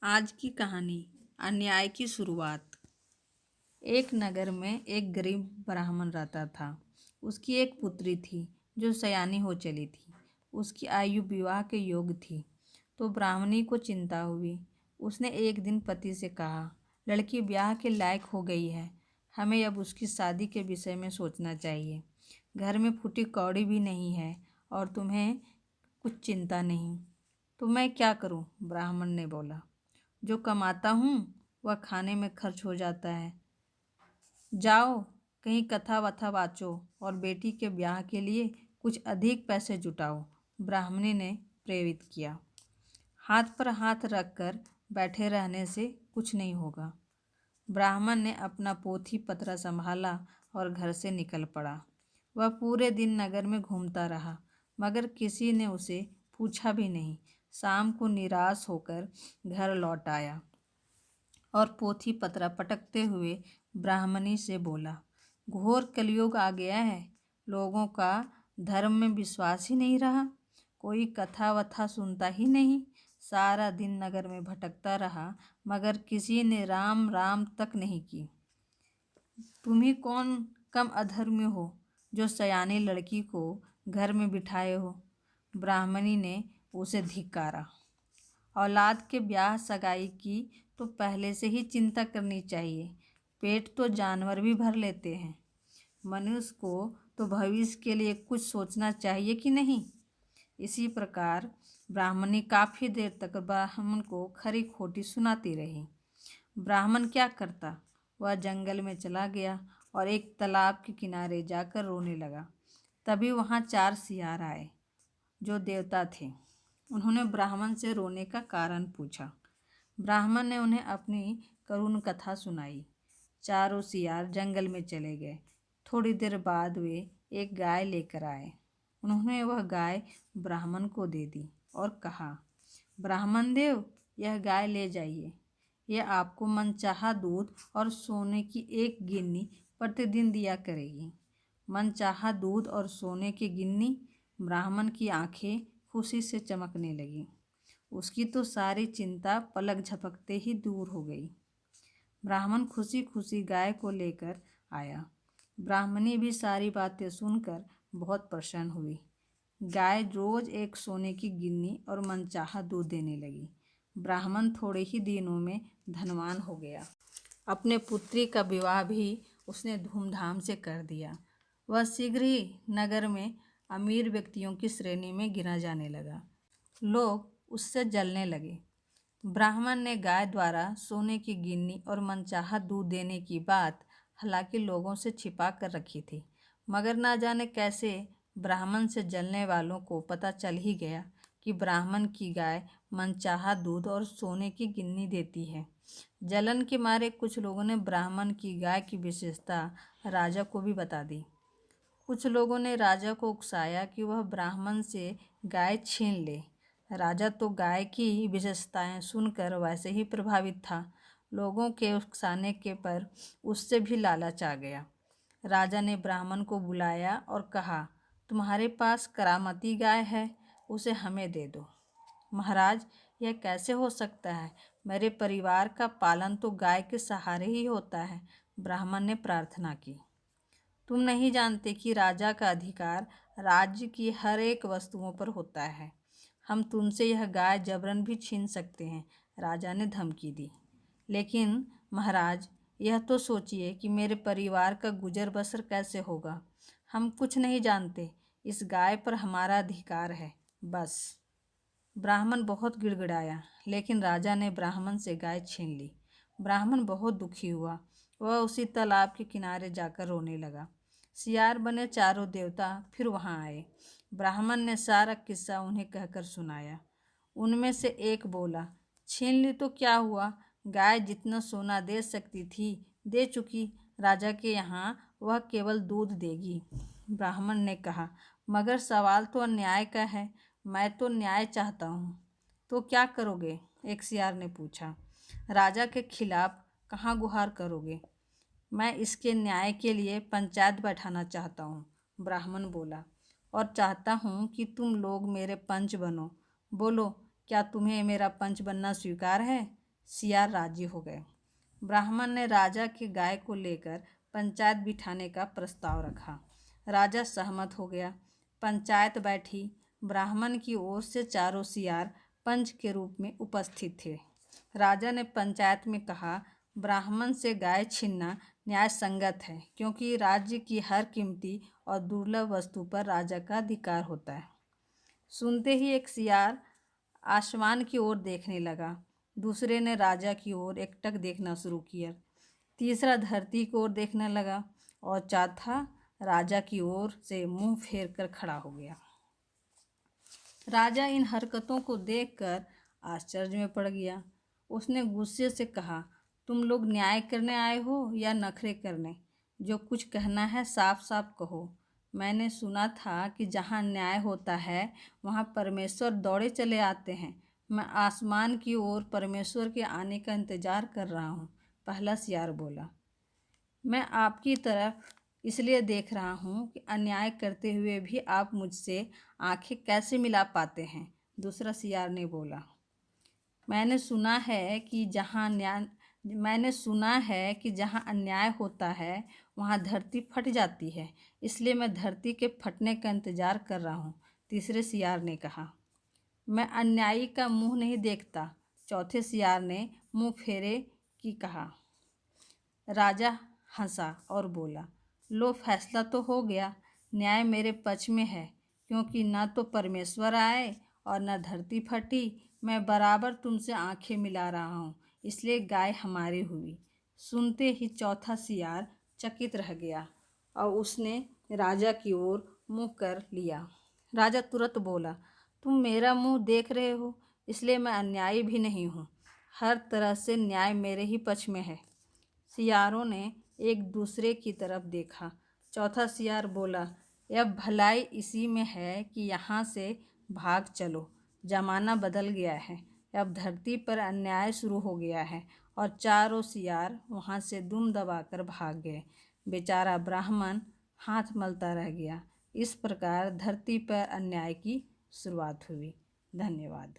आज की कहानी अन्याय की शुरुआत। एक नगर में एक गरीब ब्राह्मण रहता था। उसकी एक पुत्री थी जो सयानी हो चली थी। उसकी आयु विवाह के योग्य थी। तो ब्राह्मणी को चिंता हुई। उसने एक दिन पति से कहा, लड़की ब्याह के लायक हो गई है, हमें अब उसकी शादी के विषय में सोचना चाहिए। घर में फूटी कौड़ी भी नहीं है और तुम्हें कुछ चिंता नहीं। तो मैं क्या करूं? ब्राह्मण ने बोला। जो कमाता हूँ वह खाने में खर्च हो जाता है। जाओ कहीं कथा वथा वाचो और बेटी के ब्याह के लिए कुछ अधिक पैसे जुटाओ, ब्राह्मणी ने प्रेरित किया। हाथ पर हाथ रखकर बैठे रहने से कुछ नहीं होगा। ब्राह्मण ने अपना पोथी पत्रा संभाला और घर से निकल पड़ा। वह पूरे दिन नगर में घूमता रहा, मगर किसी ने उसे पूछा भी नहीं। शाम को निराश होकर घर लौट आया और पोथी पत्रा पटकते हुए ब्राह्मणी से बोला, घोर कलयुग आ गया है, लोगों का धर्म में विश्वास ही नहीं रहा, कोई कथा वथा सुनता ही नहीं। सारा दिन नगर में भटकता रहा मगर किसी ने राम राम तक नहीं की। तुम ही कौन कम अधर्मी हो जो सयानी लड़की को घर में बिठाए हो? ब्राह्मणी ने उसे धिक्कारा। औलाद के ब्याह सगाई की तो पहले से ही चिंता करनी चाहिए। पेट तो जानवर भी भर लेते हैं, मनुष्य को तो भविष्य के लिए कुछ सोचना चाहिए कि नहीं? इसी प्रकार ब्राह्मणी काफ़ी देर तक ब्राह्मण को खरी खोटी सुनाती रही। ब्राह्मण क्या करता? वह जंगल में चला गया और एक तालाब के किनारे जाकर रोने लगा। तभी वहाँ 4 सियार आए जो देवता थे। उन्होंने ब्राह्मण से रोने का कारण पूछा। ब्राह्मण ने उन्हें अपनी करुण कथा सुनाई। चारों सियार जंगल में चले गए। थोड़ी देर बाद वे एक गाय लेकर आए। उन्होंने वह गाय ब्राह्मण को दे दी और कहा, ब्राह्मण देव, यह गाय ले जाइए। यह आपको मनचाहा दूध और सोने की एक गिन्नी प्रतिदिन दिया करेगी। मनचाहा दूध और सोने की गिन्नी। ब्राह्मण की आंखें खुशी से चमकने लगीं। उसकी तो सारी चिंता पलक झपकते ही दूर हो गई। ब्राह्मण खुशी खुशी गाय को लेकर आया। ब्राह्मणी भी सारी बातें सुनकर बहुत प्रसन्न हुई। गाय रोज एक सोने की गिन्नी और मनचाहा दूध देने लगी। ब्राह्मण थोड़े ही दिनों में धनवान हो गया। अपने पुत्री का विवाह भी उसने धूमधाम से कर दिया। वह शीघ्र ही नगर में अमीर व्यक्तियों की श्रेणी में गिना जाने लगा। लोग उससे जलने लगे। ब्राह्मण ने गाय द्वारा सोने की गिन्नी और मनचाहा दूध देने की बात हालांकि लोगों से छिपा कर रखी थी, मगर ना जाने कैसे ब्राह्मण से जलने वालों को पता चल ही गया कि ब्राह्मण की गाय मनचाहा दूध और सोने की गिन्नी देती है। जलन के मारे कुछ लोगों ने ब्राह्मण की गाय की विशेषता राजा को भी बता दी। कुछ लोगों ने राजा को उकसाया कि वह ब्राह्मण से गाय छीन ले। राजा तो गाय की विशेषताएं सुनकर वैसे ही प्रभावित था। लोगों के उकसाने के पर उससे भी लालच आ गया। राजा ने ब्राह्मण को बुलाया और कहा, तुम्हारे पास करामती गाय है, उसे हमें दे दो। महाराज, यह कैसे हो सकता है? मेरे परिवार का पालन तो गाय के सहारे ही होता है, ब्राह्मण ने प्रार्थना की। तुम नहीं जानते कि राजा का अधिकार राज्य की हर एक वस्तुओं पर होता है। हम तुमसे यह गाय जबरन भी छीन सकते हैं, राजा ने धमकी दी। लेकिन महाराज, यह तो सोचिए कि मेरे परिवार का गुजर बसर कैसे होगा। हम कुछ नहीं जानते, इस गाय पर हमारा अधिकार है, बस। ब्राह्मण बहुत गिड़गिड़ाया, लेकिन राजा ने ब्राह्मण से गाय छीन ली। ब्राह्मण बहुत दुखी हुआ। वह उसी तालाब के किनारे जाकर रोने लगा। सियार बने चारों देवता फिर वहाँ आए। ब्राह्मण ने सारा किस्सा उन्हें कहकर सुनाया। उनमें से एक बोला, छीन ली तो क्या हुआ? गाय जितना सोना दे सकती थी दे चुकी। राजा के यहाँ वह केवल दूध देगी। ब्राह्मण ने कहा, मगर सवाल तो अन्याय का है, मैं तो न्याय चाहता हूँ। तो क्या करोगे? एक सियार ने पूछा। राजा के खिलाफ कहाँ गुहार करोगे? मैं इसके न्याय के लिए पंचायत बैठाना चाहता हूँ, ब्राह्मण बोला, और चाहता हूँ कि तुम लोग मेरे पंच बनो। बोलो, क्या तुम्हें मेरा पंच बनना स्वीकार है? सियार राजी हो गए। ब्राह्मण ने राजा की गाय को लेकर पंचायत बिठाने का प्रस्ताव रखा। राजा सहमत हो गया। पंचायत बैठी। ब्राह्मण की ओर से चारों सियार पंच के रूप में उपस्थित थे। राजा ने पंचायत में कहा, ब्राह्मण से गाय छीनना न्याय संगत है, क्योंकि राज्य की हर कीमती और दुर्लभ वस्तु पर राजा का अधिकार होता है। सुनते ही एक सियार आसमान की ओर देखने लगा, दूसरे ने राजा की ओर एकटक देखना शुरू किया, तीसरा धरती की ओर देखने लगा और चौथा राजा की ओर से मुंह फेर कर खड़ा हो गया। राजा इन हरकतों को देखकर आश्चर्य में पड़ गया। उसने गुस्से से कहा, तुम लोग न्याय करने आए हो या नखरे करने? जो कुछ कहना है साफ साफ कहो। मैंने सुना था कि जहाँ न्याय होता है वहाँ परमेश्वर दौड़े चले आते हैं। मैं आसमान की ओर परमेश्वर के आने का इंतजार कर रहा हूँ। पहला सियार बोला, मैं आपकी तरफ इसलिए देख रहा हूँ कि अन्याय करते हुए भी आप मुझसे आंखें कैसे मिला पाते हैं। दूसरा सियार ने बोला, मैंने सुना है कि जहाँ अन्याय होता है वहाँ धरती फट जाती है, इसलिए मैं धरती के फटने का इंतजार कर रहा हूँ। तीसरे सियार ने कहा, मैं अन्यायी का मुंह नहीं देखता। चौथे सियार ने मुंह फेरे की कहा। राजा हंसा और बोला, लो फैसला तो हो गया। न्याय मेरे पक्ष में है, क्योंकि न तो परमेश्वर आए और न धरती फटी। मैं बराबर तुमसे आंखें मिला रहा हूँ, इसलिए गाय हमारी हुई। सुनते ही चौथा सियार चकित रह गया और उसने राजा की ओर मुँह कर लिया। राजा तुरंत बोला, तुम मेरा मुँह देख रहे हो, इसलिए मैं अन्यायी भी नहीं हूँ। हर तरह से न्याय मेरे ही पक्ष में है। सियारों ने एक दूसरे की तरफ देखा। चौथा सियार बोला, यह भलाई इसी में है कि यहाँ से भाग चलो। जमाना बदल गया है, अब धरती पर अन्याय शुरू हो गया है। और चारों सियार वहाँ से दुम दबाकर भाग गए। बेचारा ब्राह्मण हाथ मलता रह गया। इस प्रकार धरती पर अन्याय की शुरुआत हुई। धन्यवाद।